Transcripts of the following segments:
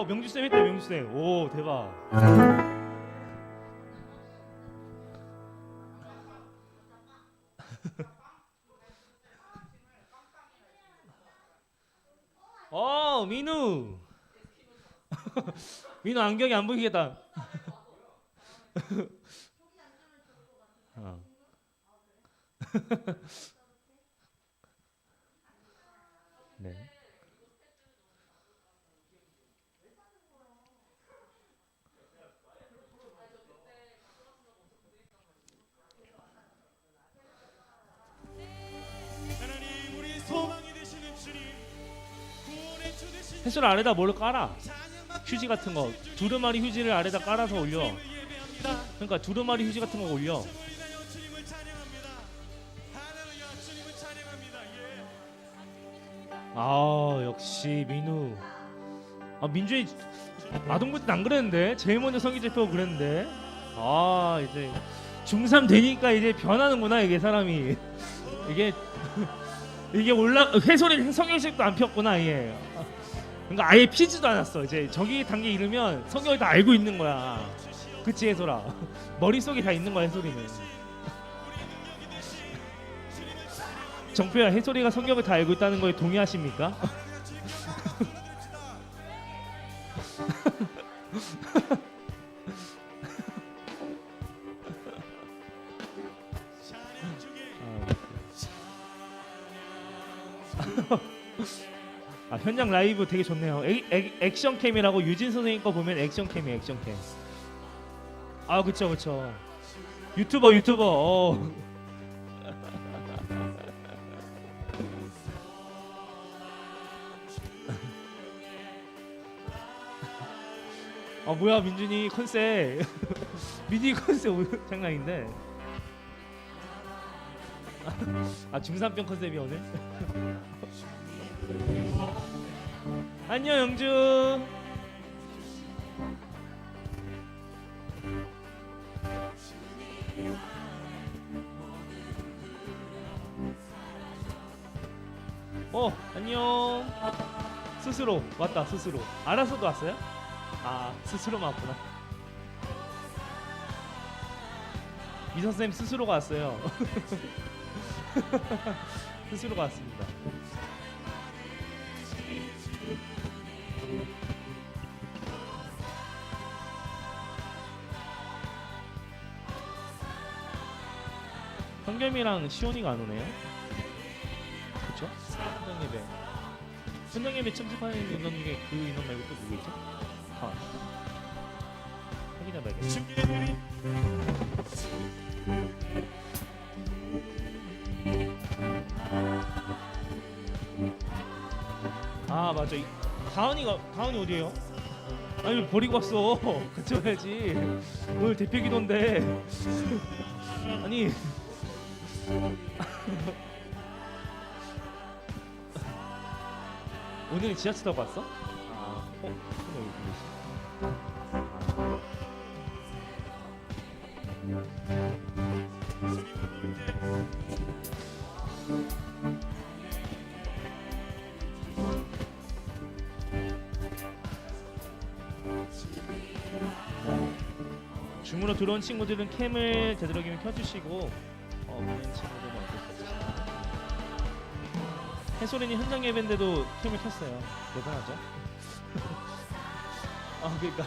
명주쌤 했대. 명주쌤. 오 대박. 민우. 민우 안경이 안 보이겠다. 어. 네. 하나님 우리 소망이 되시는 주님 구원의 주 되신 해솔 아래다 뭘 깔아? 휴지 같은 거. 두루마리 휴지를 아래다 깔아서 올려. 예배합니다. 그러니까 두루마리 휴지 같은 거 올려. 소리나여 주님을 찬양합니다. 할렐루야 주님을 찬양합니다. 역시 민우. 민준이 아동부 때는 안 그랬는데 제일 먼저 성기 제표고 그랬는데. 이제 중3 되니까 이제 변하는구나 이게 사람이. 이게 올라 해솔이 성경책도 안 폈구나 이게. 그러니까 아예 피지도 않았어. 이제 저기 단계 이르면 성경을 다 알고 있는 거야. 그치 해솔아. 머릿속에 다 있는 거야 해솔이는. 정표야 해솔이가 성경을 다 알고 있다는 거에 동의하십니까? 현장 라이브 되게 좋네요. 액션캠이라고 유진 선생님 거 보면 액션캠이 액션캠. 그쵸. 유튜버. 뭐야 민준이 컨셉. 민준이 컨셉 장난인데. 중3병 컨셉이 오늘. 안녕 영주. 안녕. 스스로 왔다. 스스로 알아서도 왔어요? 스스로만 왔구나. 미선쌤 스스로가 왔어요. 스스로가 왔습니다. 현겸이랑 시온이가 안 오네요. 그쵸? 현장 예배 참석하는 인원 중에 그 인원 말고 또 누구 있죠? 확인해봐야겠네. 주님들이 맞아. 다은이 어디에요? 아니 왜 버리고 왔어? 같이 와야지. 오늘 대표 기도인데. 아니. 오늘은 지하철 타고 왔어? 줌으로 들어온 친구들은 캠을 되도록이면 켜주시고 그런 친구들은 어쩔 수 없으시죠. 해솔이는 현장 예배인데도 캠을 켰어요. 대단하죠? 그러니까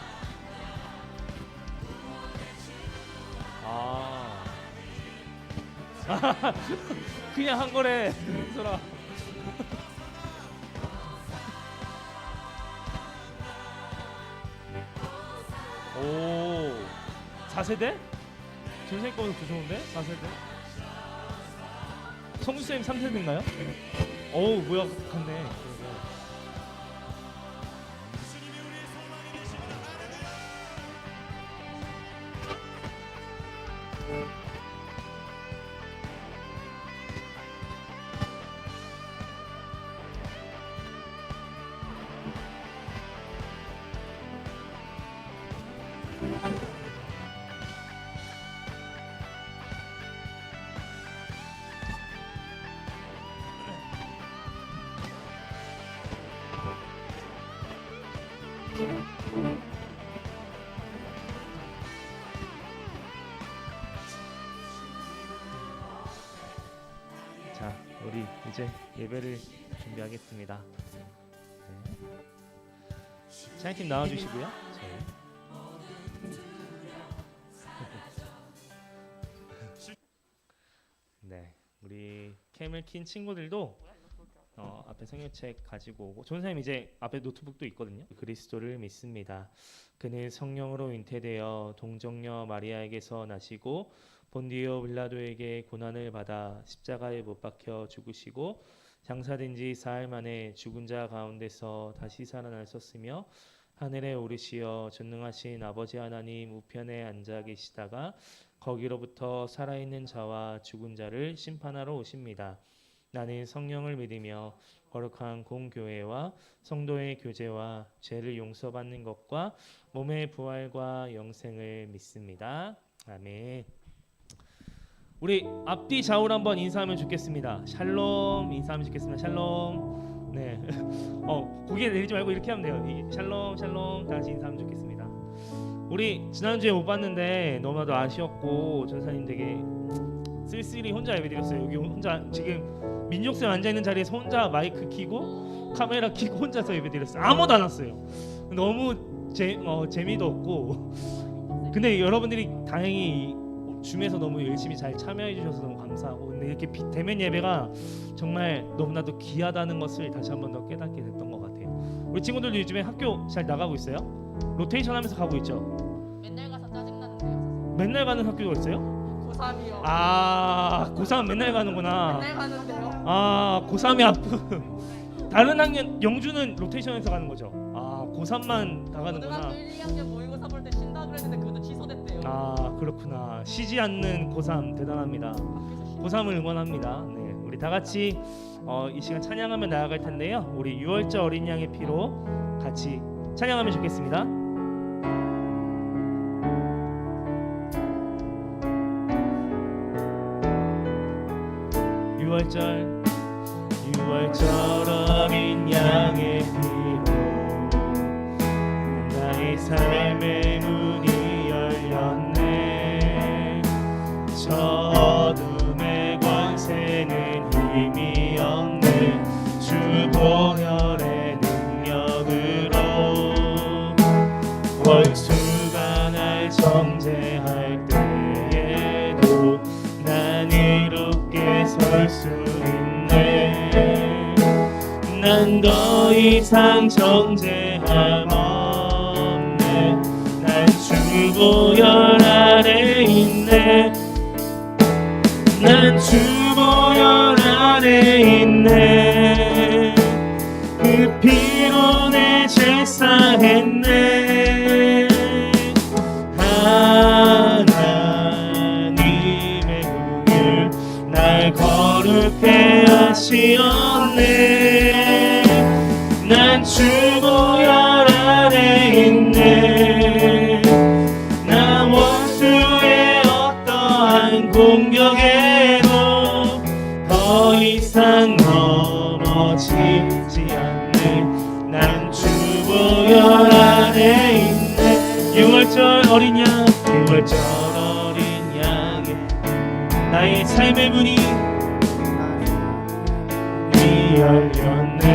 그냥 한 거래 해솔아. 오 4세대? 전생 거보다 더 좋은데? 4세대? 성수쌤 3세대인가요? 어우 뭐야 같네. 자, 우리 이제 예배를 준비하겠습니다. 네. 찬양팀 나와주시고요. 네, 우리 캠을 킨 친구들도 앞에 성경책 가지고 오고 전사님 이제 앞에 노트북도 있거든요. 그리스도를 믿습니다. 그는 성령으로 잉태되어 동정녀 마리아에게서 나시고 본디오 빌라도에게 고난을 받아 십자가에 못 박혀 죽으시고 장사된 지 사흘 만에 죽은 자 가운데서 다시 살아나셨으며 하늘에 오르시어 전능하신 아버지 하나님 우편에 앉아 계시다가 거기로부터 살아있는 자와 죽은 자를 심판하러 오십니다. 나는 성령을 믿으며 거룩한 공교회와 성도의 교제와 죄를 용서받는 것과 몸의 부활과 영생을 믿습니다. 아멘. 우리 앞뒤 좌우로 한번 인사하면 좋겠습니다. 샬롬 인사하면 좋겠습니다. 샬롬. 네. 고개 내리지 말고 이렇게 하면 돼요. 샬롬 샬롬 다 같이 인사하면 좋겠습니다. 우리 지난주에 못 봤는데 너무나도 아쉬웠고 전사님 되게 쓸쓸히 혼자 예배드렸어요. 여기 혼자 지금 민족쌤 앉아있는 자리에서 혼자 마이크 켜고 카메라 켜고 혼자서 예배드렸어요. 아무도 안 왔어요. 너무 재미도 없고 근데 여러분들이 다행히 줌에서 너무 열심히 잘 참여해 주셔서 너무 감사하고 근데 이렇게 대면 예배가 정말 너무나도 귀하다는 것을 다시 한 번 더 깨닫게 됐던 것 같아요. 우리 친구들도 요즘에 학교 잘 나가고 있어요? 로테이션 하면서 가고 있죠? 맨날 가서 짜증나는데요. 맨날 가는 학교가 있어요? 고3이요. 아 고3 맨날 가는구나. 맨날 가는데요. 아 고3이 아픈 다른 학년 영주는 로테이션에서 가는 거죠? 아 고3만 다 가는구나. 고등학교 1, 2학년 모의고사 볼 때 쉰다 그랬는데 그것도 취소됐대요. 아 그렇구나. 쉬지 않는 고3 대단합니다. 고3을 응원합니다. 네, 우리 다 같이 이 시간 찬양하며 나아갈 텐데요. 우리 6월절 어린 양의 피로 같이 찬양하면 좋겠습니다. 유월절 어린 양의 피로 나의 삶의 문이 열렸네. 저 어둠의 권세는 힘이 없네. 주 보혈의 능력으로 원수가 날 정죄할 때에도 난 이롭게 설 수 있네. 난 더 이상 정죄함 없네. 난 주 보혈 아래 있네. 난 주 보혈 아래 있네. 그 피로 내 죄 사했네. 하나님의 긍휼 날 거룩해 하시었네. 난 주 보혈 아래 있네. 나 원수의 어떠한 공격에도 더 이상 넘어지지 않네. 난 주 보혈 아래 있네. 6월절 어린 양 6월절 어린 양의 나의 삶의 문이 열렸네.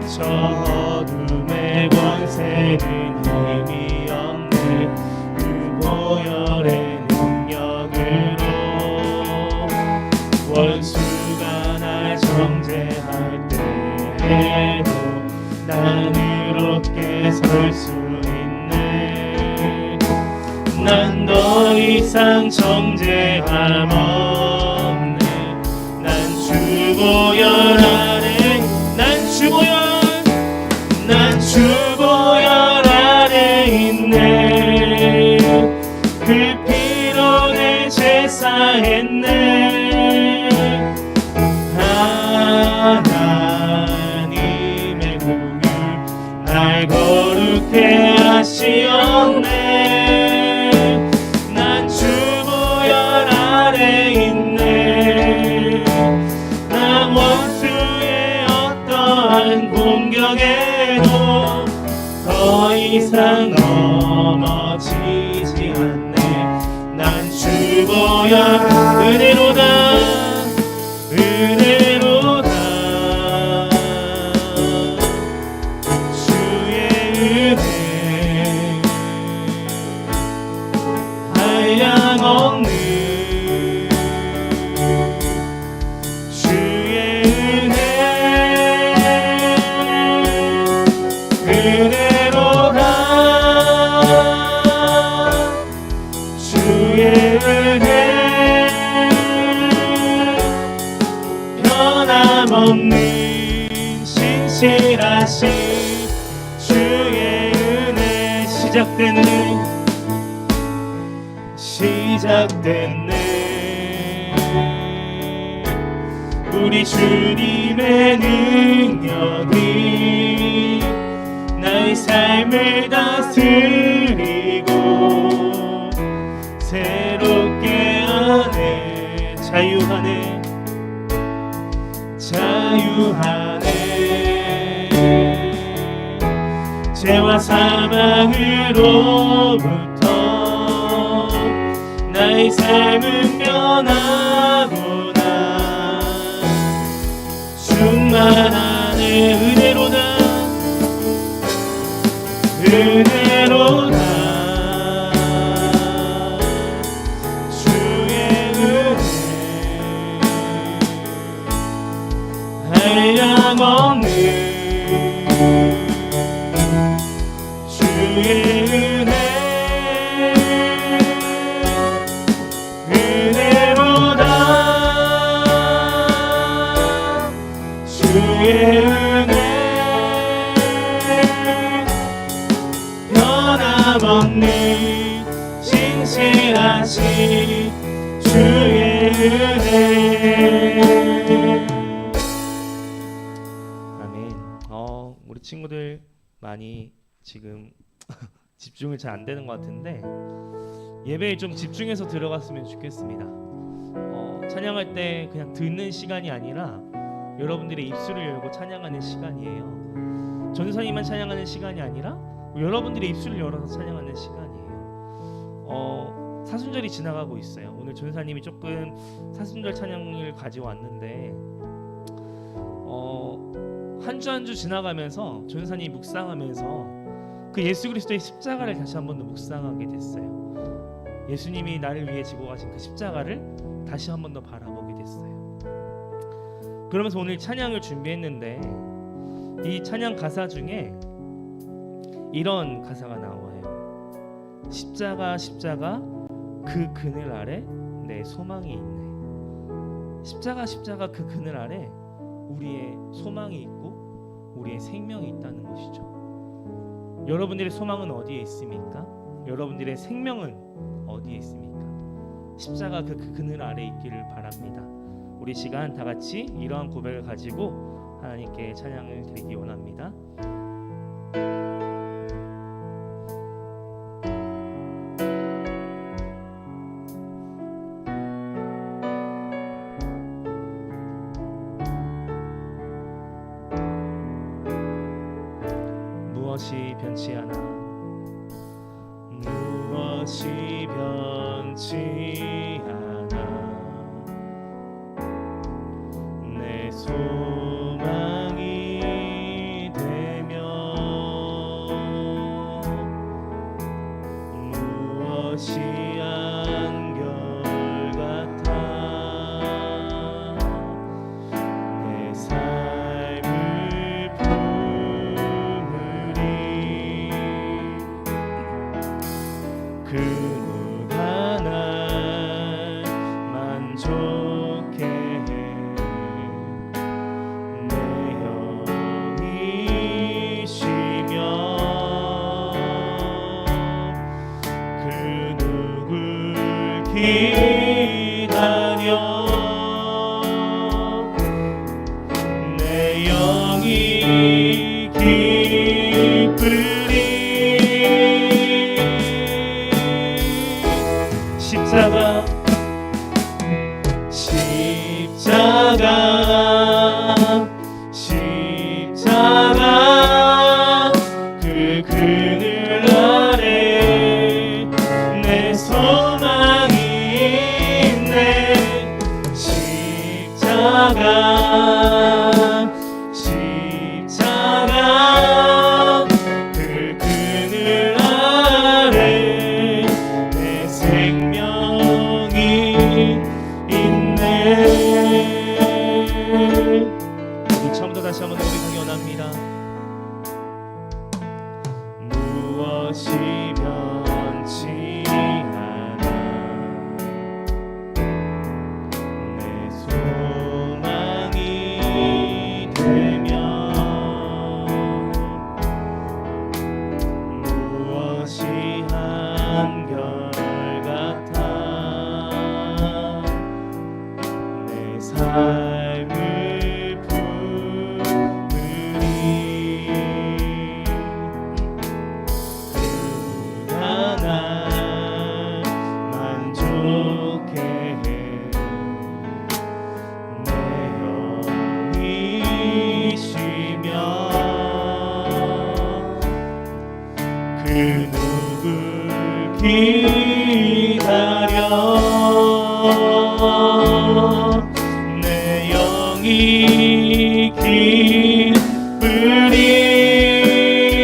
저 어둠의 권세는 힘이 없네. 그 보혈의 능력으로 원수가 날 정죄할 때에도 난 이롭게 설 수 있네. 난 더 이상 정죄함 없네. 난 주 보혈 아래 난 주 보혈 아래 있네. 그 피로 내 죄 사했네. 하나님의 긍휼 날 거룩해 하시었네. 난 주 보혈 아래 있네. 나 원수의 어떠한 공격에도 더 이상 넘어지지 않네. 난 죽어야 은혜로다 은혜로다 주의 은혜 한량없는 주의 은혜 은혜로다 주의 은혜 변함없는 신실하신 주의 은혜 시작됐네 우리 주님의 능력이 나의 삶을 다스리고 새롭게 하네 자유하네 죄와 사망으로부터 나의 삶은 변하구나 충만하네 은혜로다 주의 은혜 한량없는 주의 은혜 은혜로다 주의 은혜 변함없는 신실하신 주의 은혜 아멘. 우리 친구들 많이 지금 집중이 잘 안 되는 것 같은데 예배에 좀 집중해서 들어갔으면 좋겠습니다. 찬양할 때 그냥 듣는 시간이 아니라 여러분들의 입술을 열고 찬양하는 시간이에요. 전사님만 찬양하는 시간이 아니라 여러분들의 입술을 열어서 찬양하는 시간이에요. 사순절이 지나가고 있어요. 오늘 전사님이 조금 사순절 찬양을 가져왔는데 한 주 한 주 지나가면서 전사님이 묵상하면서 그 예수 그리스도의 십자가를 다시 한 번 더 묵상하게 됐어요. 예수님이 나를 위해 지고 가신 그 십자가를 다시 한 번 더 바라보게 됐어요. 그러면서 오늘 찬양을 준비했는데 이 찬양 가사 중에 이런 가사가 나와요. 십자가 십자가 그 그늘 아래 내 소망이 있네. 십자가 그 그늘 아래 우리의 소망이 있고 우리의 생명이 있다는 것이죠. 여러분들의 소망은 어디에 있습니까? 여러분들의 생명은 어디에 있습니까? 십자가 그 그늘 아래 있기를 바랍니다. 우리 시간 다 같이 이러한 고백을 가지고 하나님께 찬양을 드리기 원합니다. 무엇이 변치 않아 무엇이 변치 않아 내 소망이 되며 무엇이 안결같아 내 삶을 품으리 그 누가 날 만족해 내 영이 쉬며 그 누굴 기다려 내 영이 기쁘리 무엇이 변치 않아 내 소망이 되면 무엇이 한결같아 내 삶을 부으리 그가 날 만족해 내 영이시며 그 누굴 기다려 내 영이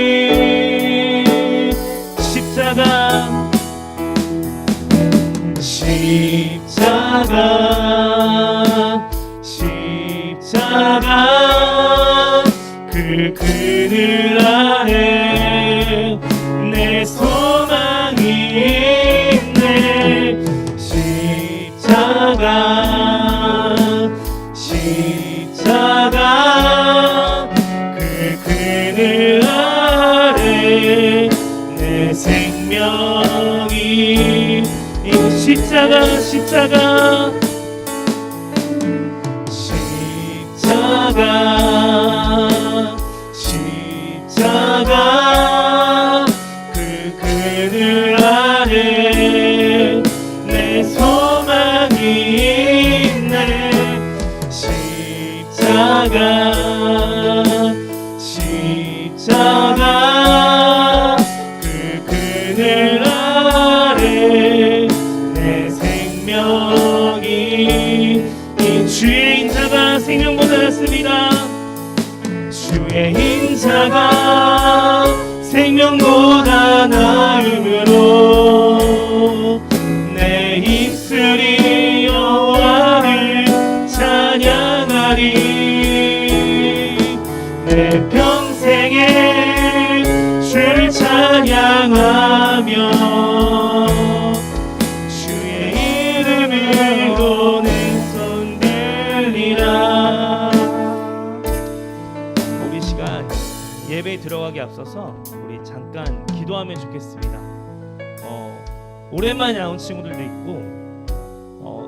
기쁘리 십자가 그 그늘 아래 내 소망이 있네 십자가 그 그늘 아래 내 생명이 십자가 그 그늘 아래 내 소망이 있네 십자가 그 그늘 아래 내 생명이 주의 인자가 생명보다 낫습니다 주의 인자가 생명보다 나음으로 내 입술이 여호와를 찬양하리 내 평생에 주를 찬양하며 주의 이름으로 내 손 들리라 우리 시간 예배에 들어가기 앞서서 우리 잠깐 기도하면 좋겠습니다. 오랜만에 나온 친구들도 있고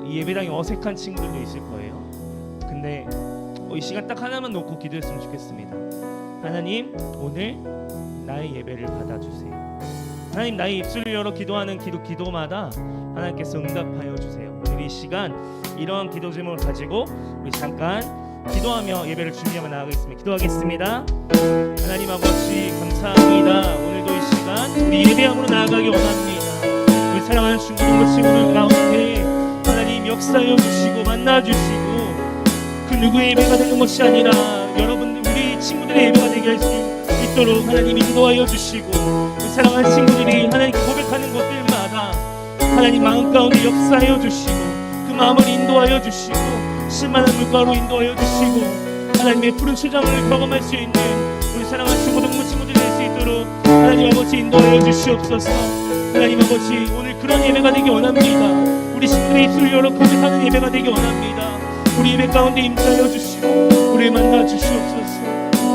이 예배당이 어색한 친구들도 있을 거예요. 근데 이 시간 딱 하나만 놓고 기도했으면 좋겠습니다. 하나님 오늘 나의 예배를 받아주세요. 하나님 나의 입술을 열어 기도하는 기도마다 하나님께서 응답하여 주세요. 오늘 이 시간 이러한 기도 제목을 가지고 우리 잠깐 기도하며 예배를 준비하며 나아가겠습니다. 기도하겠습니다. 하나님 아버지 감사합니다. 오늘도 이 시간 우리 예배함으로 나아가기 원합니다. 우리 사랑하는 중고등부 친구들 가운데 하나님 역사여 주시고 만나 주시고 그 누구의 예배가 되는 것이 아니라 여러분들 우리 친구들의 예배가 되게 할 수 있도록 하나님 인도하여 주시고 우리 사랑하는 친구들이 하나님께 고백하는 것들마다 하나님 마음 가운데 역사하여 주시고 그 마음을 인도하여 주시고 신만한 물가로 인도하여 주시고 하나님의 푸른 초장을 경험할 수 있는 우리 사랑하는 중고등부 친구들이 될 수 있도록 하나님 아버지 인도하여 주시옵소서. 하나님 아버지 오늘 그런 예배가 되기 원합니다. 우리 친구들의 입술을 열어 고백하는 예배가 되기 원합니다. 우리 예배 가운데 임하여 주시고 우리를 만나 주시옵소서.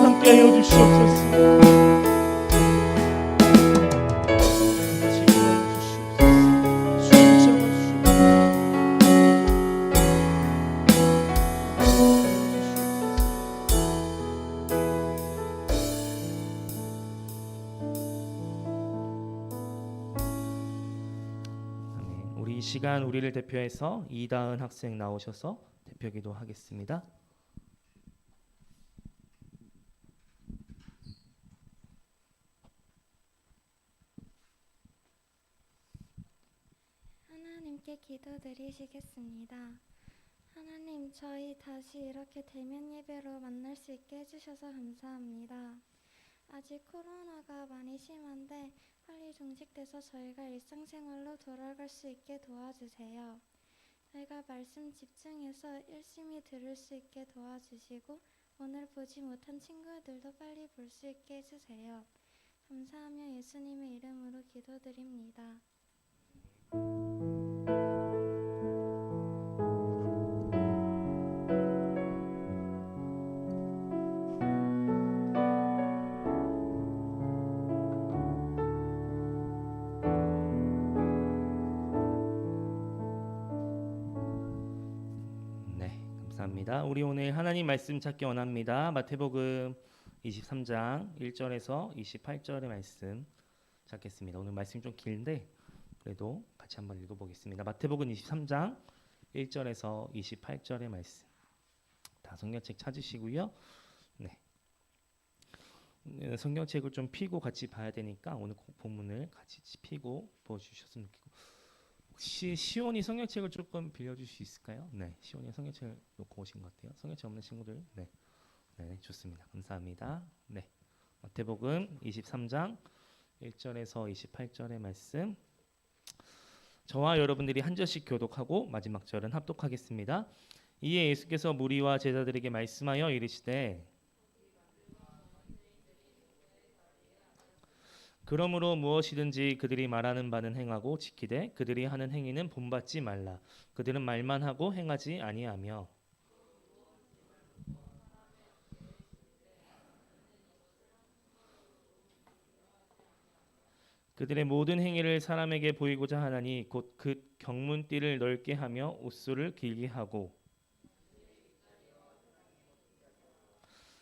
함께하여 주시옵소서. 이 시간 우리를 대표해서 이다은 학생 나오셔서 대표기도 하겠습니다. 하나님께 기도드리시겠습니다. 하나님, 저희 다시 이렇게 대면 예배로 만날 수 있게 해주셔서 감사합니다. 아직 코로나가 많이 심한데 빨리 종식돼서 저희가 일상생활로 돌아갈 수 있게 도와주세요. 저희가 말씀 집중해서 열심히 들을 수 있게 도와주시고 오늘 보지 못한 친구들도 빨리 볼 수 있게 해주세요. 감사하며 예수님의 이름으로 기도드립니다. 네, 감사합니다. 우리 오늘 하나님 말씀 찾기 원합니다. 마태복음 23장 1절에서 28절의 말씀 찾겠습니다. 오늘 말씀 좀 긴데 그래도 같이 한번 읽어보겠습니다. 마태복음 23장 1절에서 28절의 말씀 다 성경책 찾으시고요. 네, 성경책을 좀 펴고 같이 봐야 되니까 오늘 본문을 같이 펴고 보여주셨으면 좋겠고, 혹시 시온이 성경책을 조금 빌려줄 수 있을까요? 네, 시온이 성경책을 놓고 오신 것 같아요. 성경책 없는 친구들, 네, 네, 좋습니다. 감사합니다. 네, 마태복음 23장 1절에서 28절의 말씀. 저와 여러분들이 한 절씩 교독하고 마지막 절은 합독하겠습니다. 이에 예수께서 무리와 제자들에게 말씀하여 이르시되, 그러므로 무엇이든지 그들이 말하는 바는 행하고 지키되 그들이 하는 행위는 본받지 말라. 그들은 말만 하고 행하지 아니하며 그들의 모든 행위를 사람에게 보이고자 하나니 곧 그 경문띠를 넓게 하며 옷수를 길게 하고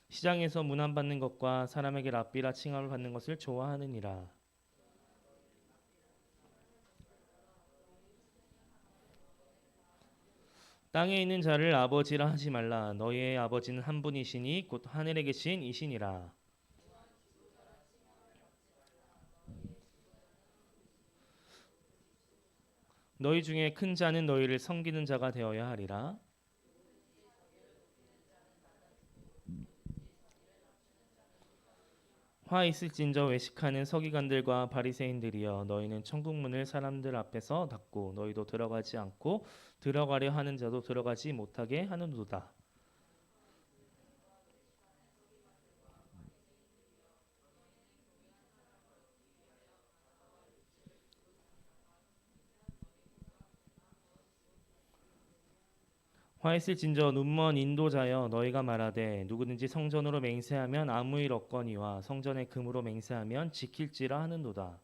시장에서 문안받는 것과 사람에게 랍비라 칭함을 받는 것을 좋아하느니라. 땅에 있는 자를 아버지라 하지 말라. 너희의 아버지는 한 분이시니 곧 하늘에 계신 이시니라. 너희 중에 큰 자는 너희를 섬기는 자가 되어야 하리라. 화 있을진저 외식하는 서기관들과 바리새인들이여, 너희는 천국 문을 사람들 앞에서 닫고 너희도 들어가지 않고 들어가려 하는 자도 들어가지 못하게 하는도다. 화 있을진저 눈먼 인도자여, 너희가 말하되 누구든지 성전으로 맹세하면 아무 일 없거니와 성전의 금으로 맹세하면 지킬지라 하는도다.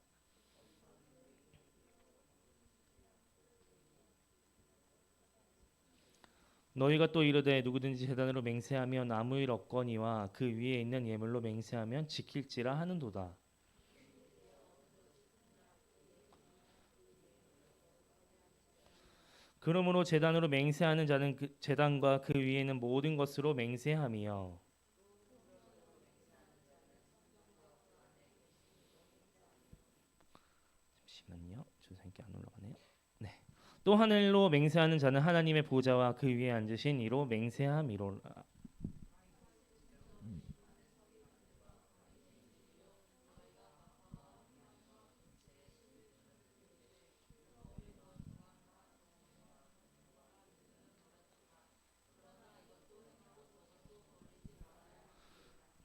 너희가 또 이르되 누구든지 제단으로 맹세하면 아무 일 없거니와 그 위에 있는 예물로 맹세하면 지킬지라 하는도다. 그러므로 제단으로 맹세하는 자는 그 제단과 그 위에 있는 모든 것으로 맹세하며 잠시만요. 조상께 안 올라가네요. 네. 또 하늘로 맹세하는 자는 하나님의 보좌와 그 위에 앉으신 이로 맹세함이로라.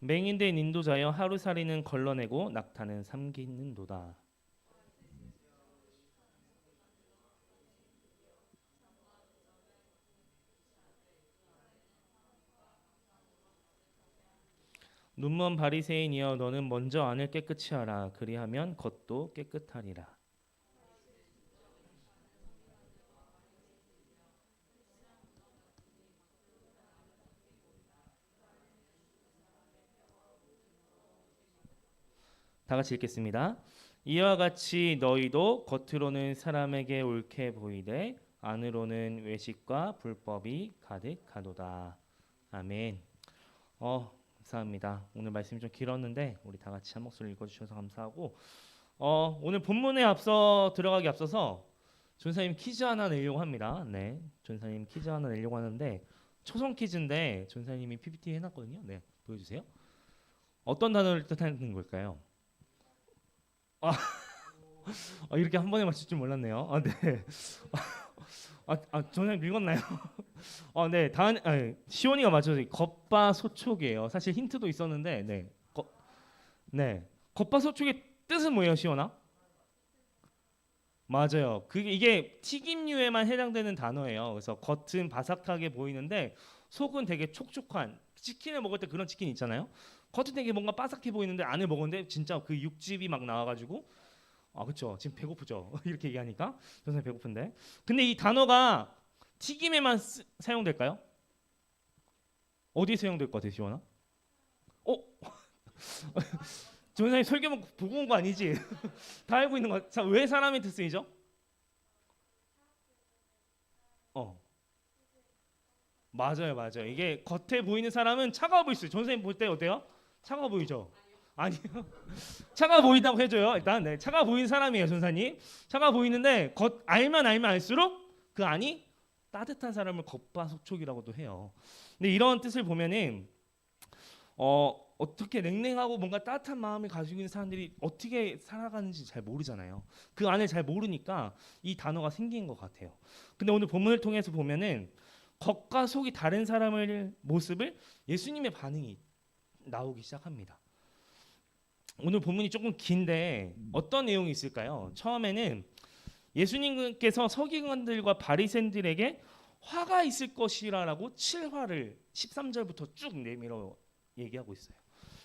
맹인된 인도자여, 하루살이는 걸러내고 낙타는 삼키는도다. 눈먼 바리새인이여, 너는 먼저 안을 깨끗이 하라. 그리하면 겉도 깨끗하리라. 다 같이 읽겠습니다. 이와 같이 너희도 겉으로는 사람에게 옳게 보이되 안으로는 외식과 불법이 가득하도다. 아멘. 감사합니다. 오늘 말씀이 좀 길었는데 우리 다 같이 한 목소리 읽어주셔서 감사하고, 오늘 본문에 들어가기 앞서서 전사님 퀴즈 하나 내려고 합니다. 네, 전사님 퀴즈 하나 내려고 하는데 초성 퀴즈인데 전사님이 PPT 해놨거든요. 네, 보여주세요. 어떤 단어를 뜻하는 걸까요? 이렇게 한 번에 맞출 줄 몰랐네요. 네. 전혀 읽었나요? 네. 시온이가 맞춰서 겉바소촉이에요. 사실 힌트도 있었는데, 네. 겉바속촉의 뜻은 뭐예요, 시원아? 맞아요. 이게 튀김류에만 해당되는 단어예요. 그래서 겉은 바삭하게 보이는데 속은 되게 촉촉한, 치킨을 먹을 때 그런 치킨 있잖아요. 겉은 되게 뭔가 바삭해 보이는데 안을 먹었는데 진짜 그 육즙이 막 나와가지고 그렇죠. 지금 배고프죠. 이렇게 얘기하니까 선생님 배고픈데. 근데 이 단어가 튀김에만 사용될까요? 어디에 사용될 것 같아요, 시원아? 전사님 설교만 보고 온 거 아니지? 다 알고 있는 거. 자, 왜 사람한테 쓰이죠? 맞아요, 맞아요. 이게 겉에 보이는 사람은 차가워 보일 수 있어요. 전사님 볼 때 어때요? 차가워 보이죠? 아니요. 차가워 보인다고 해줘요. 일단 네, 차가워 보이는 사람이에요, 전사님. 차가워 보이는데 겉 알면 알수록 그 안이 따뜻한 사람을 겉바속촉이라고도 해요. 근데 이런 뜻을 보면은 어떻게 냉랭하고 뭔가 따뜻한 마음을 가지고 있는 사람들이 어떻게 살아가는지 잘 모르잖아요. 그 안을 잘 모르니까 이 단어가 생긴 것 같아요. 근데 오늘 본문을 통해서 보면은 겉과 속이 다른 사람의 모습을 예수님의 반응이 나오기 시작합니다. 오늘 본문이 조금 긴데 어떤 내용이 있을까요? 처음에는 예수님께서 서기관들과 바리새인들에게 화가 있을 것이라고 7화를 13절부터 쭉 내밀어 얘기하고 있어요.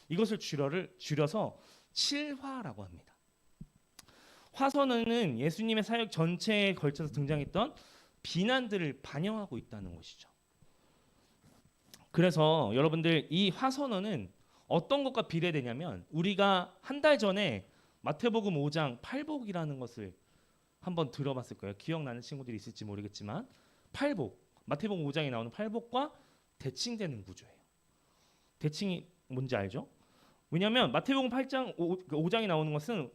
이것을 줄여서 7화라고 합니다. 화선언은 예수님의 사역 전체에 걸쳐서 등장했던 비난들을 반영하고 있다는 것이죠. 그래서 여러분들 이 화선언은 어떤 것과 비례되냐면 우리가 한 달 전에 마태복음 5장 팔복이라는 것을 한번 들어봤을 거예요. 기억나는 친구들이 있을지 모르겠지만 팔복, 마태복음 5장에 나오는 팔복과 대칭되는 구조예요. 대칭이 뭔지 알죠? 왜냐하면 마태복음 8장 5장에 나오는 것은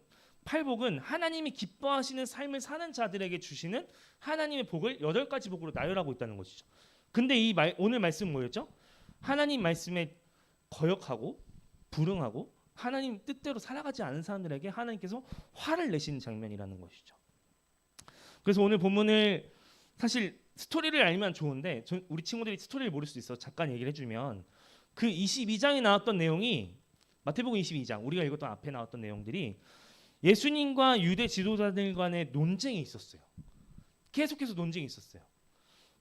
팔복은 하나님이 기뻐하시는 삶을 사는 자들에게 주시는 하나님의 복을 8가지 복으로 나열하고 있다는 것이죠. 근데 오늘 말씀은 뭐였죠? 하나님 말씀에 거역하고 불응하고 하나님 뜻대로 살아가지 않은 사람들에게 하나님께서 화를 내시는 장면이라는 것이죠. 그래서 오늘 본문을 사실 스토리를 알면 좋은데 우리 친구들이 스토리를 모를 수 있어. 잠깐 얘기를 해주면 그 22장에 나왔던 내용이 마태복음 22장 우리가 읽었던 앞에 나왔던 내용들이 예수님과 유대 지도자들 간의 논쟁이 있었어요. 계속해서 논쟁이 있었어요.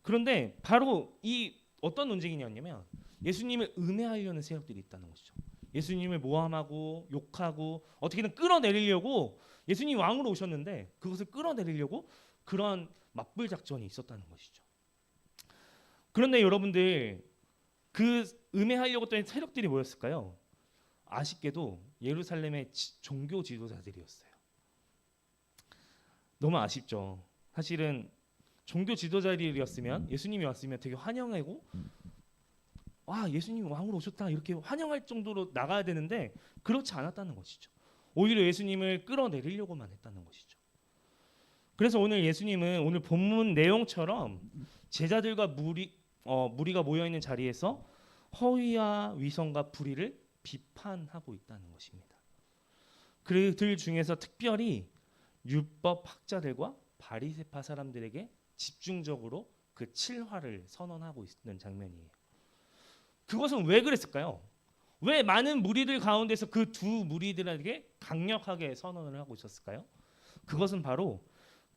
그런데 바로 이 어떤 논쟁이냐면 예수님을 음해하려는 세력들이 있다는 것이죠. 예수님을 모함하고 욕하고 어떻게든 끌어내리려고 예수님이 왕으로 오셨는데 그것을 끌어내리려고 그런 맞불 작전이 있었다는 것이죠. 그런데 여러분들 그 음해하려고 했던 세력들이 뭐였을까요? 아쉽게도 예루살렘의 종교 지도자들이었어요. 너무 아쉽죠. 사실은 종교 지도자들이었으면 예수님이 왔으면 되게 환영하고 예수님이 왕으로 오셨다 이렇게 환영할 정도로 나가야 되는데 그렇지 않았다는 것이죠. 오히려 예수님을 끌어내리려고만 했다는 것이죠. 그래서 오늘 예수님은 오늘 본문 내용처럼 제자들과 무리가 모여있는 자리에서 허위와 위선과 불의를 비판하고 있다는 것입니다. 그들 중에서 특별히 율법 학자들과 바리새파 사람들에게 집중적으로 그 7화를 선언하고 있는 장면이에요. 그것은 왜 그랬을까요? 왜 많은 무리들 가운데서 그 두 무리들에게 강력하게 선언을 하고 있었을까요? 그것은 바로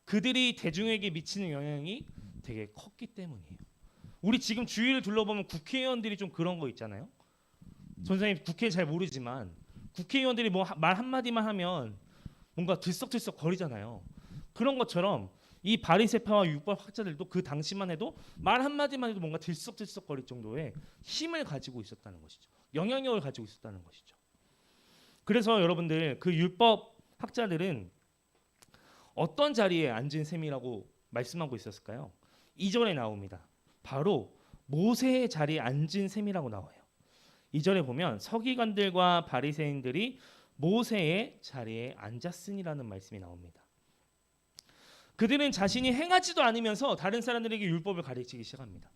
그들이 대중에게 미치는 영향이 되게 컸기 때문이에요. 우리 지금 주위를 둘러보면 국회의원들이 좀 그런 거 있잖아요. 선생님 국회 잘 모르지만 국회의원들이 뭐 말 한마디만 하면 뭔가 들썩들썩 거리잖아요. 그런 것처럼 이 바리새파와 율법 학자들도 그 당시만 해도 말 한마디만 해도 뭔가 들썩들썩 거릴 정도의 힘을 가지고 있었다는 것이죠. 영향력을 가지고 있었다는 것이죠. 그래서 여러분들 그 율법 학자들은 어떤 자리에 앉은 셈이라고 말씀하고 있었을까요? 2절에 나옵니다. 바로 모세의 자리에 앉은 셈이라고 나와요. 2절에 보면 서기관들과 바리새인들이 모세의 자리에 앉았으니라는 말씀이 나옵니다. 그들은 자신이 행하지도 않으면서 다른 사람들에게 율법을 가르치기 시작합니다.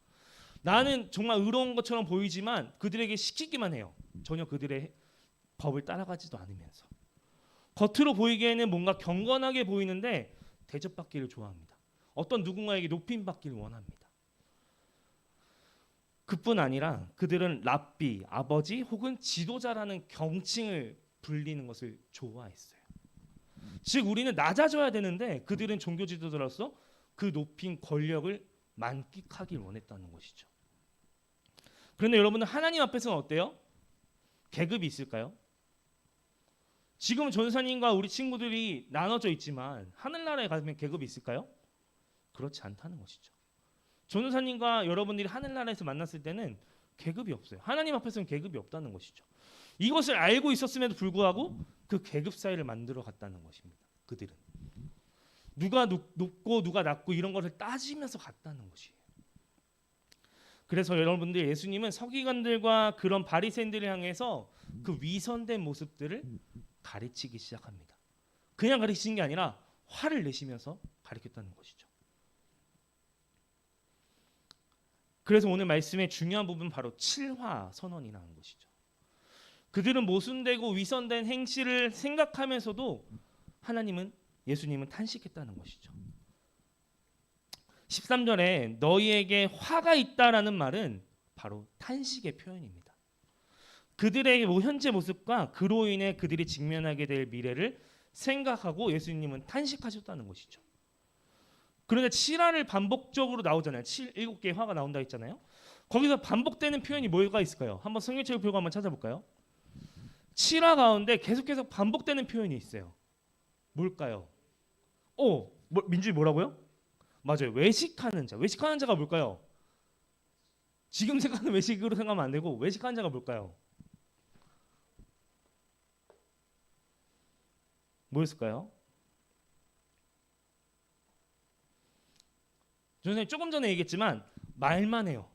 나는 정말 의로운 것처럼 보이지만 그들에게 시키기만 해요. 전혀 그들의 법을 따라가지도 않으면서. 겉으로 보이기에는 뭔가 경건하게 보이는데 대접받기를 좋아합니다. 어떤 누군가에게 높임받기를 원합니다. 그뿐 아니라 그들은 랍비, 아버지 혹은 지도자라는 경칭을 불리는 것을 좋아했어요. 즉 우리는 낮아져야 되는데 그들은 종교 지도자로서 그 높인 권력을 만끽하길 원했다는 것이죠. 그런데 여러분들 하나님 앞에서는 어때요? 계급이 있을까요? 지금 전사님과 우리 친구들이 나눠져 있지만 하늘나라에 가면 계급이 있을까요? 그렇지 않다는 것이죠. 전사님과 여러분들이 하늘나라에서 만났을 때는 계급이 없어요. 하나님 앞에서는 계급이 없다는 것이죠. 이것을 알고 있었음에도 불구하고 그 계급 사이를 만들어 갔다는 것입니다. 그들은 누가 높고 누가 낮고 이런 것을 따지면서 갔다는 것이에요. 그래서 여러분들 예수님은 서기관들과 그런 바리새인들을 향해서 그 위선된 모습들을 가르치기 시작합니다. 그냥 가르치는 게 아니라 화를 내시면서 가르쳤다는 것이죠. 그래서 오늘 말씀의 중요한 부분 바로 칠화 선언이라는 것이죠. 그들은 모순되고 위선된 행실을 생각하면서도 예수님은 탄식했다는 것이죠. 13절에 너희에게 화가 있다라는 말은 바로 탄식의 표현입니다. 그들의 현재 모습과 그로 인해 그들이 직면하게 될 미래를 생각하고 예수님은 탄식하셨다는 것이죠. 그런데 칠화를 반복적으로 나오잖아요. 7개의 화가 나온다 했잖아요. 거기서 반복되는 표현이 뭐가 있을까요? 한번 성경책 표고 한번 찾아볼까요? 칠화 가운데 계속해서 반복되는 표현이 있어요. 뭘까요? 민준이 뭐라고요? 맞아요. 외식하는 자. 외식하는 자가 뭘까요? 지금 생각하는 외식으로 생각하면 안 되고 외식하는 자가 뭘까요? 뭐였을까요? 선생님 조금 전에 얘기했지만 말만 해요.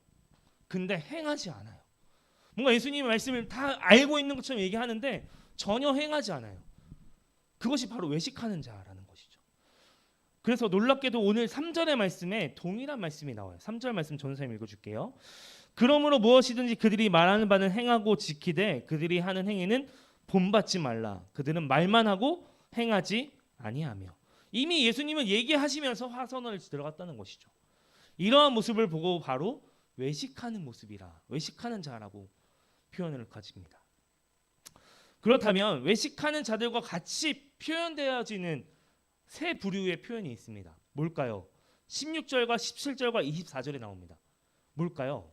근데 행하지 않아요. 뭔가 예수님의 말씀을 다 알고 있는 것처럼 얘기하는데 전혀 행하지 않아요. 그것이 바로 외식하는 자라는 것이죠. 그래서 놀랍게도 오늘 3절의 말씀에 동일한 말씀이 나와요. 3절 말씀 전선생님 읽어줄게요. 그러므로 무엇이든지 그들이 말하는 바는 행하고 지키되 그들이 하는 행위는 본받지 말라. 그들은 말만 하고 행하지 아니하며. 이미 예수님은 얘기하시면서 화선언을 들어갔다는 것이죠. 이러한 모습을 보고 바로 외식하는 모습이라, 외식하는 자라고 표현을 가집니다. 그렇다면 외식하는 자들과 같이 표현되어지는 세 부류의 표현이 있습니다. 뭘까요? 16절과 17절과 24절에 나옵니다. 뭘까요?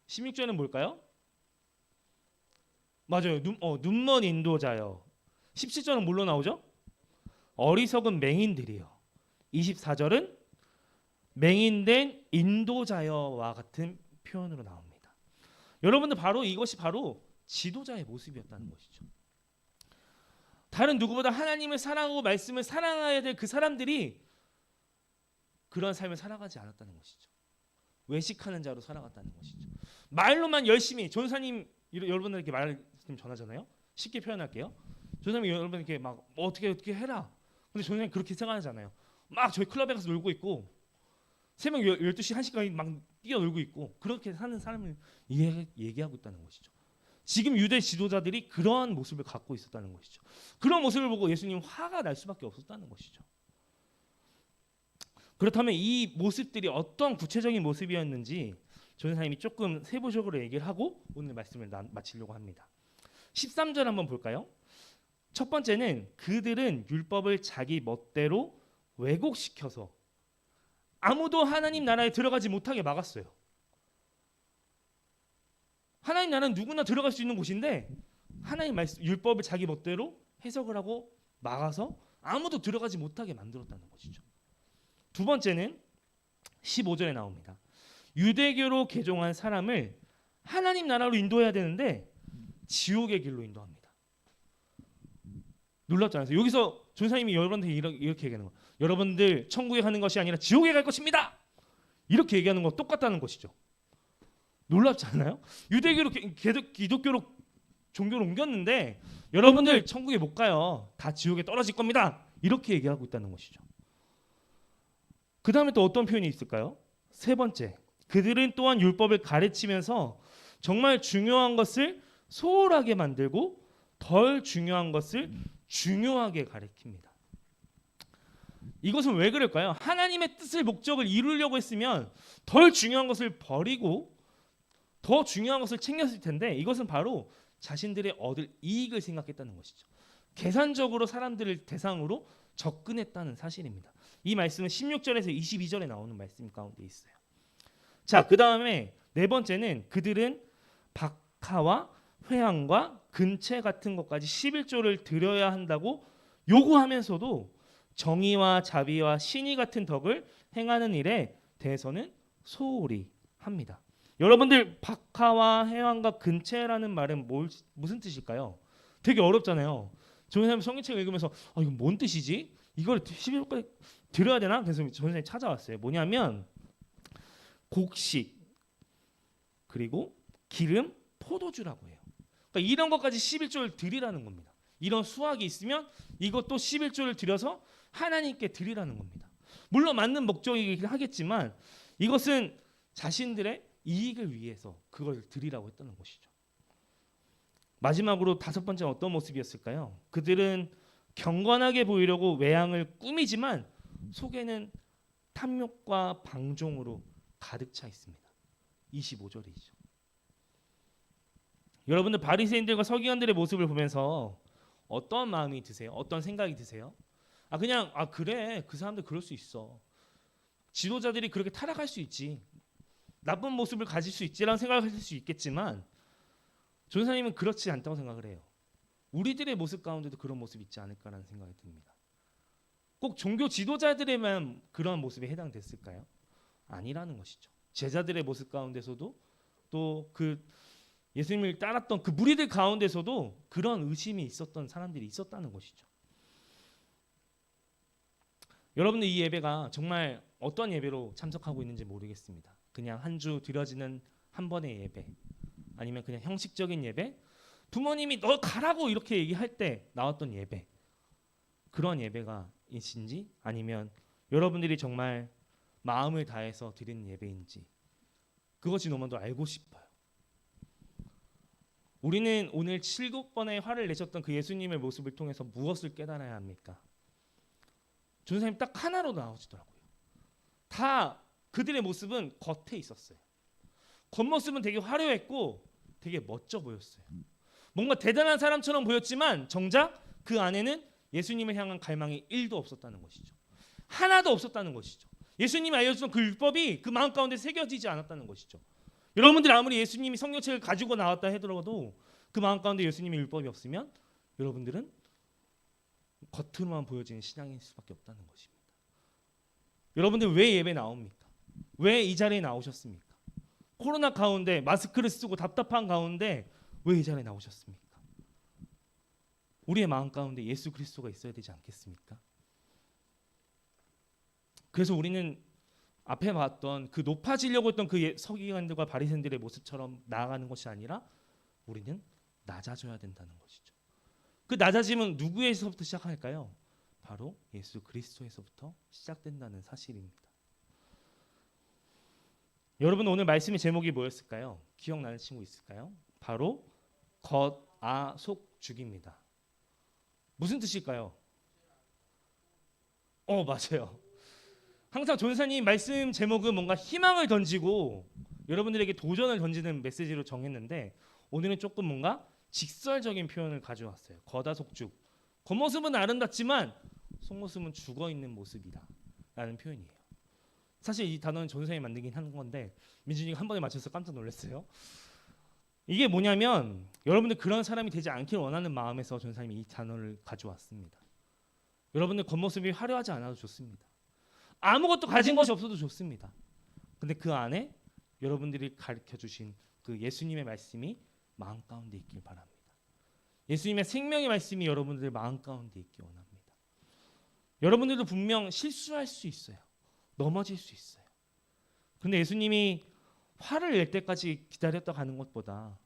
16절은 뭘까요? 맞아요. 눈먼 인도자요. 17절은 뭘로 나오죠? 어리석은 맹인들이요. 24절은 맹인된 인도자여와 같은 표현으로 나옵니다. 여러분들 이것이 바로 지도자의 모습이었다는 것이죠. 다른 누구보다 하나님을 사랑하고 말씀을 사랑해야 될 그 사람들이 그런 삶을 살아가지 않았다는 것이죠. 외식하는 자로 살아갔다는 것이죠. 말로만 열심히 전사님 여러분들에게 말씀 전하잖아요. 쉽게 표현할게요. 전사님이 여러분에게 막 어떻게 해라. 근데 전사님 그렇게 생각하잖아요. 막 저희 클럽에 가서 놀고 있고 새벽 12시 1시까지 막 뛰어놀고 있고 그렇게 사는 사람을 얘기하고 있다는 것이죠. 지금 유대 지도자들이 그러한 모습을 갖고 있었다는 것이죠. 그런 모습을 보고 예수님 화가 날 수밖에 없었다는 것이죠. 그렇다면 이 모습들이 어떤 구체적인 모습이었는지 전사님이 조금 세부적으로 얘기를 하고 오늘 말씀을 마치려고 합니다. 13절 한번 볼까요? 첫 번째는 그들은 율법을 자기 멋대로 왜곡시켜서 아무도 하나님 나라에 들어가지 못하게 막았어요. 하나님 나라는 누구나 들어갈 수 있는 곳인데 하나님 말씀 율법을 자기 멋대로 해석을 하고 막아서 아무도 들어가지 못하게 만들었다는 것이죠. 두 번째는 15절에 나옵니다. 유대교로 개종한 사람을 하나님 나라로 인도해야 되는데 지옥의 길로 인도합니다. 놀랍지 않으세요? 여기서 전사님이 여러분한테 이렇게 얘기하는 거예요. 여러분들 천국에 가는 것이 아니라 지옥에 갈 것입니다. 이렇게 얘기하는 거 똑같다는 것이죠. 놀랍지 않아요? 유대교로 기독교로 종교를 옮겼는데 여러분들 천국에 못 가요. 다 지옥에 떨어질 겁니다. 이렇게 얘기하고 있다는 것이죠. 그 다음에 또 어떤 표현이 있을까요? 세 번째, 그들은 또한 율법을 가르치면서 정말 중요한 것을 소홀하게 만들고 덜 중요한 것을 중요하게 가르칩니다. 이것은 왜 그럴까요? 하나님의 뜻을 목적을 이루려고 했으면 덜 중요한 것을 버리고 더 중요한 것을 챙겼을 텐데 이것은 바로 자신들의 얻을 이익을 생각했다는 것이죠. 계산적으로 사람들을 대상으로 접근했다는 사실입니다. 이 말씀은 16절에서 22절에 나오는 말씀 가운데 있어요. 자, 그 다음에 네 번째는 그들은 박하와 회향과 근체 같은 것까지 11조를 드려야 한다고 요구하면서도 정의와 자비와 신의 같은 덕을 행하는 일에 대해서는 소홀히 합니다. 여러분들 박하와 회향과 근체라는 말은 무슨 뜻일까요? 되게 어렵잖아요. 저는 성경책 읽으면서 이거 뭔 뜻이지? 이걸 11조까지 드려야 되나? 그래서 선생님이 찾아왔어요. 뭐냐면 곡식 그리고 기름, 포도주라고 해요. 그러니까 이런 것까지 11조를 드리라는 겁니다. 이런 수확이 있으면 이것도 11조를 드려서 하나님께 드리라는 겁니다. 물론 맞는 목적이긴 하겠지만 이것은 자신들의 이익을 위해서 그걸 드리라고 했다는 것이죠. 마지막으로 다섯 번째는 어떤 모습이었을까요? 그들은 경건하게 보이려고 외양을 꾸미지만 속에는 탐욕과 방종으로 가득 차 있습니다. 25절이죠. 여러분들 바리새인들과 서기관들의 모습을 보면서 어떤 마음이 드세요? 어떤 생각이 드세요? 그냥 그래 그 사람들 그럴 수 있어. 지도자들이 그렇게 타락할 수 있지. 나쁜 모습을 가질 수 있지라는 생각을 할 수 있겠지만 전사님은 그렇지 않다고 생각을 해요. 우리들의 모습 가운데도 그런 모습이 있지 않을까라는 생각이 듭니다. 꼭 종교 지도자들에만 그런 모습에 해당됐을까요? 아니라는 것이죠. 제자들의 모습 가운데서도 또 그 예수님을 따랐던 그 무리들 가운데서도 그런 의심이 있었던 사람들이 있었다는 것이죠. 여러분들 이 예배가 정말 어떤 예배로 참석하고 있는지 모르겠습니다. 그냥 한 주 드려지는 한 번의 예배, 아니면 그냥 형식적인 예배, 부모님이 너 가라고 이렇게 얘기할 때 나왔던 예배, 그런 예배가 이신지 아니면 여러분들이 정말 마음을 다해서 드리는 예배인지 그것이 너무나도 알고 싶어요. 우리는 오늘 7번의 화를 내셨던 그 예수님의 모습을 통해서 무엇을 깨달아야 합니까? 전사님 딱 하나로 나오시더라고요. 다 그들의 모습은 겉에 있었어요. 겉모습은 되게 화려했고 되게 멋져 보였어요. 뭔가 대단한 사람처럼 보였지만 정작 그 안에는 예수님을 향한 갈망이 1도 없었다는 것이죠. 하나도 없었다는 것이죠. 예수님이 알려주던 그 율법이 그 마음 가운데 새겨지지 않았다는 것이죠. 여러분들이 아무리 예수님이 성경책을 가지고 나왔다 하더라도 그 마음 가운데 예수님의 율법이 없으면 여러분들은 겉으로만 보여지는 신앙일 수밖에 없다는 것입니다. 여러분들 왜 예배 나옵니까? 왜 이 자리에 나오셨습니까? 코로나 가운데 마스크를 쓰고 답답한 가운데 왜 이 자리에 나오셨습니까? 우리의 마음 가운데 예수 그리스도가 있어야 되지 않겠습니까? 그래서 우리는 앞에 봤던 그 높아지려고 했던 그 서기관들과 바리새인들의 모습처럼 나아가는 것이 아니라 우리는 낮아져야 된다는 것이죠. 그 낮아짐은 누구에서부터 시작할까요? 바로 예수 그리스도에서부터 시작된다는 사실입니다. 여러분 오늘 말씀의 제목이 뭐였을까요? 기억나는 친구 있을까요? 바로 겉아속죽입니다. 무슨 뜻일까요? 맞아요. 항상 전사님 말씀 제목은 뭔가 희망을 던지고 여러분들에게 도전을 던지는 메시지로 정했는데 오늘은 조금 뭔가 직설적인 표현을 가져왔어요. 겉아속죽. 겉모습은 아름답지만 속모습은 죽어있는 모습이다 라는 표현이에요. 사실 이 단어는 전사님이 만들긴 한 건데 민준이가 한 번에 맞춰서 깜짝 놀랐어요. 이게 뭐냐면 여러분들 그런 사람이 되지 않길 원하는 마음에서 전사님이 이 단어를 가져왔습니다. 여러분들 겉모습이 화려하지 않아도 좋습니다. 아무것도 가진 것이 없어도 좋습니다. 근데 그 안에 여러분들이 가르쳐주신 그 예수님의 말씀이 마음 가운데 있길 바랍니다. 예수님의 생명의 말씀이 여러분들 마음 가운데 있기 원합니다. 여러분들도 분명 실수할 수 있어요. 넘어질 수 있어요. 근데 예수님이 화를 낼 때까지 기다렸다 가는 것보다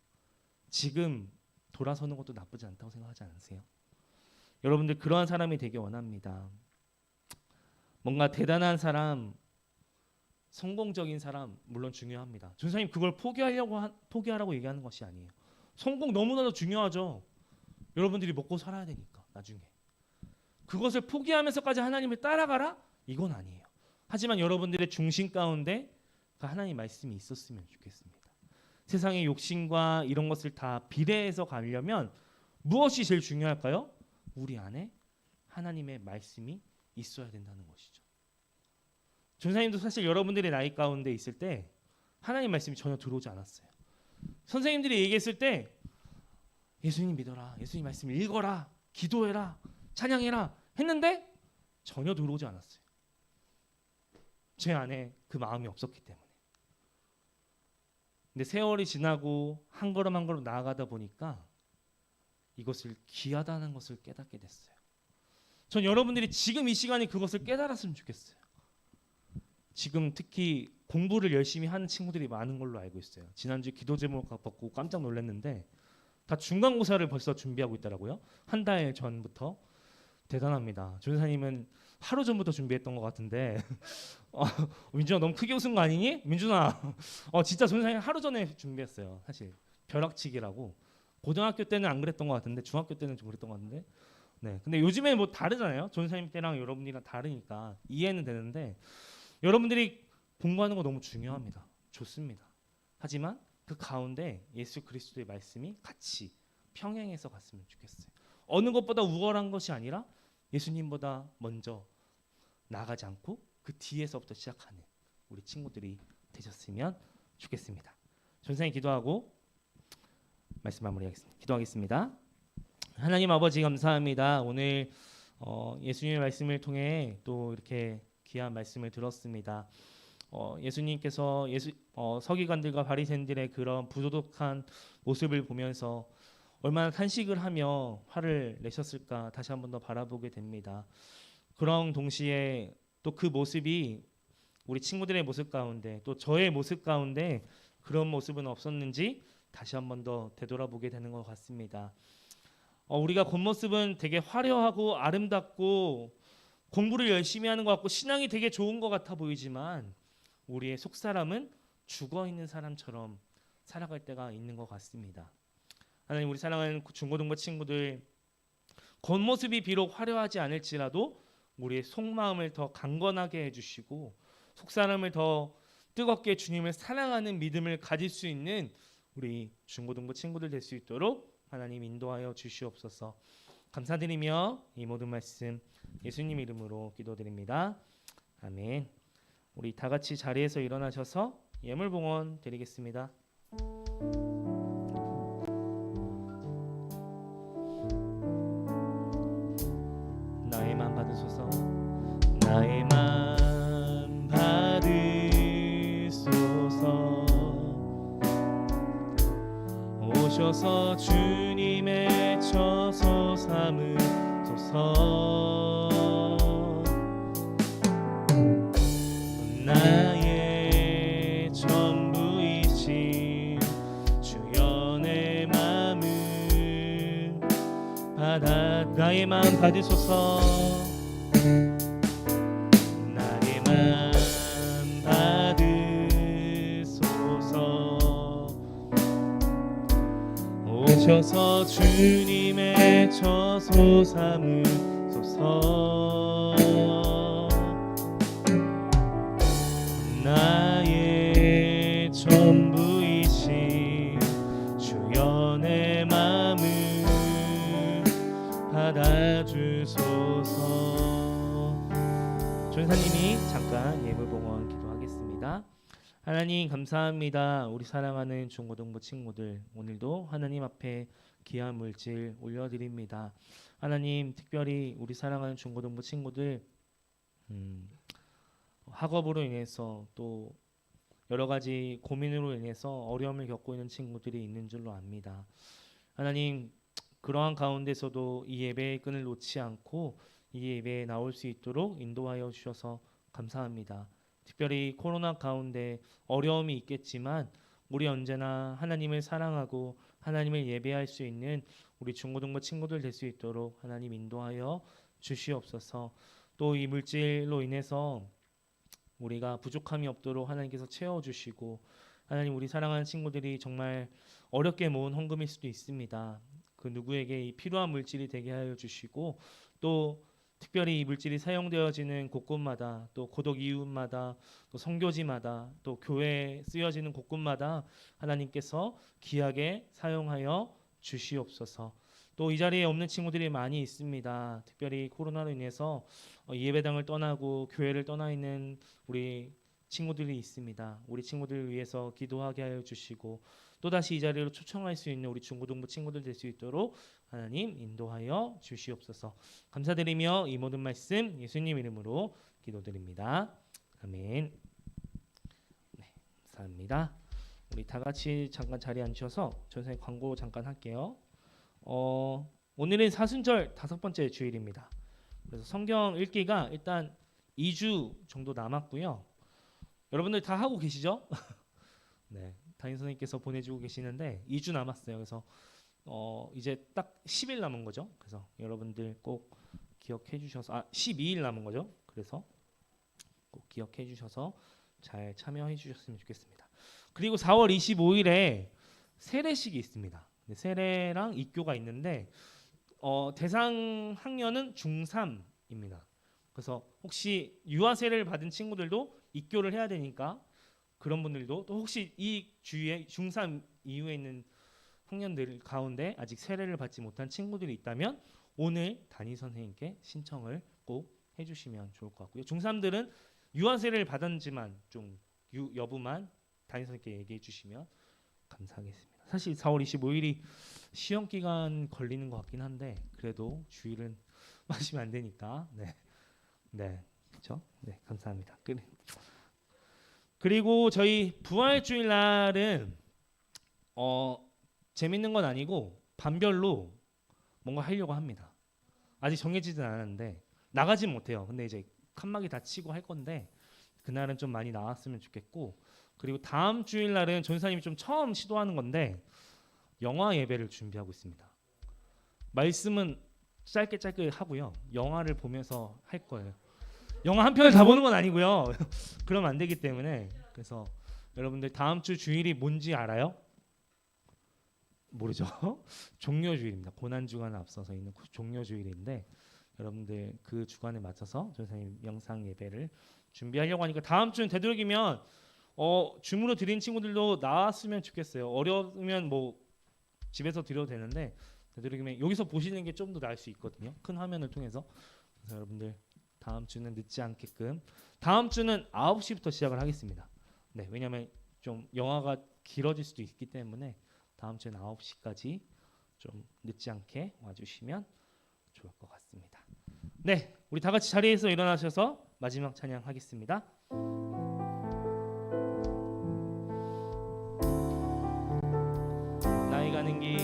지금 돌아서는 것도 나쁘지 않다고 생각하지 않으세요? 여러분들 그러한 사람이 되기 원합니다. 뭔가 대단한 사람, 성공적인 사람 물론 중요합니다. 전사님 그걸 포기하라고 얘기하는 것이 아니에요. 성공 너무나도 중요하죠. 여러분들이 먹고 살아야 되니까 나중에. 그것을 포기하면서까지 하나님을 따라가라? 이건 아니에요. 하지만 여러분들의 중심 가운데 그 하나님의 말씀이 있었으면 좋겠습니다. 세상의 욕심과 이런 것을 다 비례해서 가려면 무엇이 제일 중요할까요? 우리 안에 하나님의 말씀이 있어야 된다는 것이죠. 전사님도 사실 여러분들의 나이 가운데 있을 때 하나님 말씀이 전혀 들어오지 않았어요. 선생님들이 얘기했을 때 예수님 믿어라, 예수님 말씀 읽어라, 기도해라, 찬양해라 했는데 전혀 들어오지 않았어요. 제 안에 그 마음이 없었기 때문에. 근데 세월이 지나고 한 걸음 한 걸음 나아가다 보니까 이것을 귀하다는 것을 깨닫게 됐어요. 전 여러분들이 지금 이 시간에 그것을 깨달았으면 좋겠어요. 지금 특히 공부를 열심히 하는 친구들이 많은 걸로 알고 있어요. 지난주 기도 제목 받고 깜짝 놀랐는데 다 중간고사를 벌써 준비하고 있더라고요. 한 달 전부터. 대단합니다. 조사님은 하루 전부터 준비했던 것 같은데 민준아 너무 크게 웃은 거 아니니? 민준아 진짜 조사님 하루 전에 준비했어요. 사실 벼락치기라고. 고등학교 때는 안 그랬던 것 같은데 중학교 때는 좀 그랬던 것 같은데 네. 근데 요즘에 뭐 다르잖아요. 조사님 때랑 여러분들이랑 다르니까 이해는 되는데 여러분들이 공부하는 거 너무 중요합니다. 좋습니다. 하지만 그 가운데 예수 그리스도의 말씀이 같이 평행해서 갔으면 좋겠어요. 어느 것보다 우월한 것이 아니라 예수님보다 먼저 나가지 않고 그 뒤에서부터 시작하는 우리 친구들이 되셨으면 좋겠습니다. 전생에 기도하고 말씀 마무리하겠습니다. 기도하겠습니다. 하나님 아버지 감사합니다. 오늘 예수님의 말씀을 통해 또 이렇게 귀한 말씀을 들었습니다. 예수님께서 서기관들과 바리새인들의 그런 부도덕한 모습을 보면서 얼마나 탄식을 하며 화를 내셨을까 다시 한 번 더 바라보게 됩니다. 그런 동시에 또 그 모습이 우리 친구들의 모습 가운데 또 저의 모습 가운데 그런 모습은 없었는지 다시 한 번 더 되돌아보게 되는 것 같습니다. 우리가 겉모습은 되게 화려하고 아름답고 공부를 열심히 하는 것 같고 신앙이 되게 좋은 것 같아 보이지만 우리의 속사람은 죽어있는 사람처럼 살아갈 때가 있는 것 같습니다. 하나님 우리 사랑하는 중고등부 친구들 겉모습이 비록 화려하지 않을지라도 우리의 속마음을 더 강건하게 해주시고 속사람을 더 뜨겁게 주님을 사랑하는 믿음을 가질 수 있는 우리 중고등부 친구들 될 수 있도록 하나님 인도하여 주시옵소서. 감사드리며 이 모든 말씀 예수님 이름으로 기도드립니다. 아멘. 우리 다 같이 자리에서 일어나셔서 예물봉헌 드리겠습니다. 나의 맘 받으소서. 나의 맘 받으소서. 오셔서 주님의 처소 삼으소서. 나의 전부이신 주여 내 맘을 받아. 나의 맘 받으소서. 나의 맘 받으소서. 오셔서 주님의 처소 삼으소서. 나의 전부이신 주여 내 맘을 받아주소서. 전사님이 잠깐 예물봉헌 기도하겠습니다. 하나님 감사합니다. 우리 사랑하는 중고등부 친구들 오늘도 하나님 앞에 귀한 물질 올려드립니다. 하나님 특별히 우리 사랑하는 중고등부 친구들 학업으로 인해서 또 여러 가지 고민으로 인해서 어려움을 겪고 있는 친구들이 있는 줄로 압니다. 하나님 그러한 가운데서도 이 예배의 끈을 놓지 않고 이 예배에 나올 수 있도록 인도하여 주셔서 감사합니다. 특별히 코로나 가운데 어려움이 있겠지만 우리 언제나 하나님을 사랑하고 하나님을 예배할 수 있는 우리 중고등부 친구들 될 수 있도록 하나님 인도하여 주시옵소서. 또 이 물질로 인해서 우리가 부족함이 없도록 하나님께서 채워주시고 하나님 우리 사랑하는 친구들이 정말 어렵게 모은 헌금일 수도 있습니다. 그 누구에게 이 필요한 물질이 되게 하여 주시고 또 특별히 이 물질이 사용되어지는 곳곳마다 또 고독 이웃마다 또 선교지마다 또 교회에 쓰여지는 곳곳마다 하나님께서 귀하게 사용하여 주시옵소서. 또 이 자리에 없는 친구들이 많이 있습니다. 특별히 코로나로 인해서 예배당을 떠나고 교회를 떠나 있는 우리 친구들이 있습니다. 우리 친구들을 위해서 기도하게 하여 주시고 또다시 이 자리로 초청할 수 있는 우리 중고등부 친구들 될 수 있도록 하나님 인도하여 주시옵소서. 감사드리며 이 모든 말씀 예수님 이름으로 기도드립니다. 아멘. 네, 감사합니다. 우리 다 같이 잠깐 자리에 앉으셔서 전사님 광고 잠깐 할게요. 오늘은 사순절 5번째 주일입니다. 그래서 성경 읽기가 일단 2주 정도 남았고요. 여러분들 다 하고 계시죠? 네, 담임 선생님께서 보내주고 계시는데 2주 남았어요. 그래서 이제 딱 10일 남은 거죠. 그래서 여러분들 꼭 기억해 주셔서 12일 남은 거죠. 그래서 꼭 기억해 주셔서 잘 참여해 주셨으면 좋겠습니다. 그리고 4월 25일에 세례식이 있습니다. 세례랑 입교가 있는데 대상 학년은 중3입니다. 그래서 혹시 유아 세례를 받은 친구들도 입교를 해야 되니까 그런 분들도 또 혹시 이 주위에 중3 이후에 있는 학년들 가운데 아직 세례를 받지 못한 친구들이 있다면 오늘 담임 선생님께 신청을 꼭 해주시면 좋을 것 같고요. 중3들은 유아 세례를 받았지만 좀 여부만 담임 선생님께 얘기해 주시면 감사하겠습니다. 사실 4월 25일이 시험 기간 걸리는 것 같긴 한데 그래도 주일은 마시면 안 되니까 네, 그렇죠? 네, 감사합니다. 그리고 저희 부활주일 날은 재밌는 건 아니고 반별로 뭔가 하려고 합니다. 아직 정해지진 않았는데 나가진 못해요. 근데 이제 칸막이 다 치고 할 건데 그날은 좀 많이 나왔으면 좋겠고 그리고 다음 주일 날은 전사님이 좀 처음 시도하는 건데 영화 예배를 준비하고 있습니다. 말씀은 짧게 하고요. 영화를 보면서 할 거예요. 영화 한 편을 다 보는 건 아니고요. 그러면 안 되기 때문에 그래서 여러분들 다음 주 주일이 뭔지 알아요? 모르죠? 종료주일입니다. 고난주간을 앞서서 있는 종료주일인데 여러분들 그 주간에 맞춰서 전사님 영상 예배를 준비하려고 하니까 다음 주는 되도록이면 줌으로 드린 친구들도 나왔으면 좋겠어요. 어려우면 뭐 집에서 드려도 되는데 되도록이면 여기서 보시는 게 좀 더 나을 수 있거든요. 큰 화면을 통해서. 그래서 여러분들 다음 주는 늦지 않게끔 다음 주는 9시부터 시작을 하겠습니다. 네, 왜냐하면 좀 영화가 길어질 수도 있기 때문에 다음 주는 9시까지 좀 늦지 않게 와주시면 좋을 것 같습니다. 네, 우리 다 같이 자리에서 일어나셔서 마지막 찬양하겠습니다. 나의 가는 길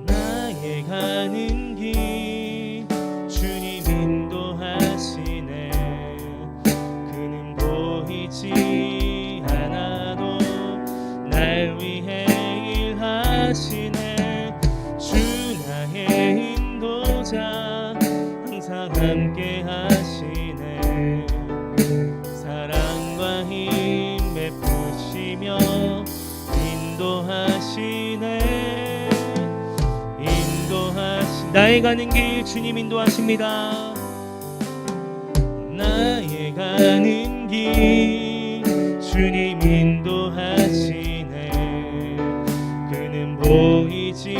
나의 가는 길 주님 인도하시네 그는 보이지 않아도 날 위해 일하시네 주 나의 인도자 항상 함께 하시네 사랑과 힘 베푸시며 인도하시네 나의 가는 길 주님 인도하십니다 나의 가는 길 주님 인도하시네 그는 보이지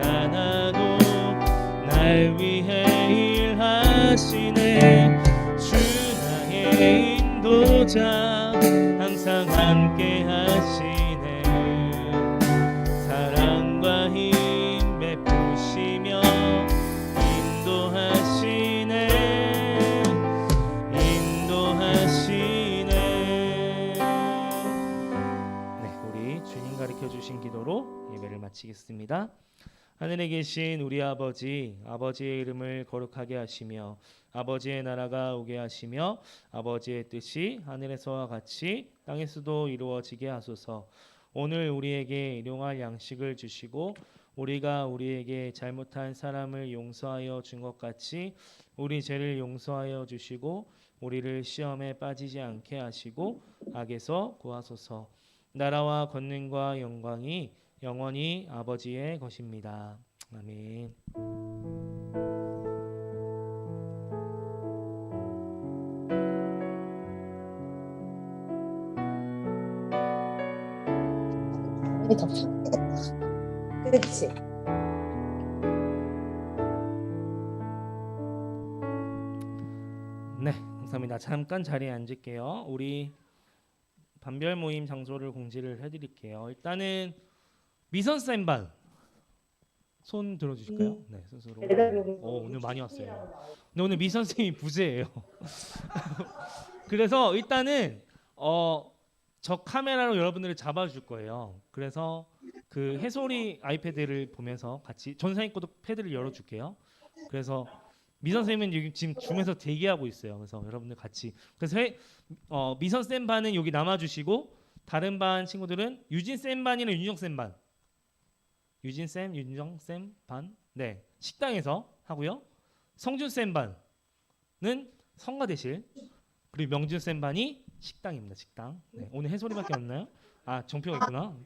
않아도 날 위해 일하시네 주 나의 인도자 항상 함께 하시네 사랑과 힘 베푸시며 인도하시네 네, 우리 주님 가르쳐 주신 기도로 예배를 마치겠습니다. 하늘에 계신 우리 아버지의 이름을 거룩하게 하시며 아버지의 나라가 오게 하시며 아버지의 뜻이 하늘에서와 같이 땅에서도 이루어지게 하소서. 오늘 우리에게 일용할 양식을 주시고 우리가 우리에게 잘못한 사람을 용서하여 준 것 같이 우리 죄를 용서하여 주시고 우리를 시험에 빠지지 않게 하시고 악에서 구하소서. 나라와 권능과 영광이 영원히 아버지의 것입니다. 아멘. 그렇지. 네, 감사합니다. 잠깐 자리에 앉을게요. 우리 반별 모임 장소를 공지를 해드릴게요. 일단은 미선 쌤반 손 들어주실까요? 네, 스스로. 오늘 많이 왔어요. 근데 오늘 미선 쌤이 부재예요. 그래서 일단은 저 카메라로 여러분들을 잡아줄 거예요. 그래서 그 해솔이 아이패드를 보면서 같이 전사님 것도 패드를 열어줄게요. 그래서 미선 쌤은 여기 지금 줌에서 대기하고 있어요. 그래서 여러분들 같이 그래서 미선 쌤 반은 여기 남아주시고 다른 반 친구들은 유진 쌤 반이나 윤정 쌤 반, 유진 쌤, 윤정 쌤 반, 네 식당에서 하고요. 성준 쌤 반은 성가대실, 그리고 명준 쌤 반이 식당입니다. 식당. 네, 오늘 해솔이밖에 없나요? 아 정표가 있구나.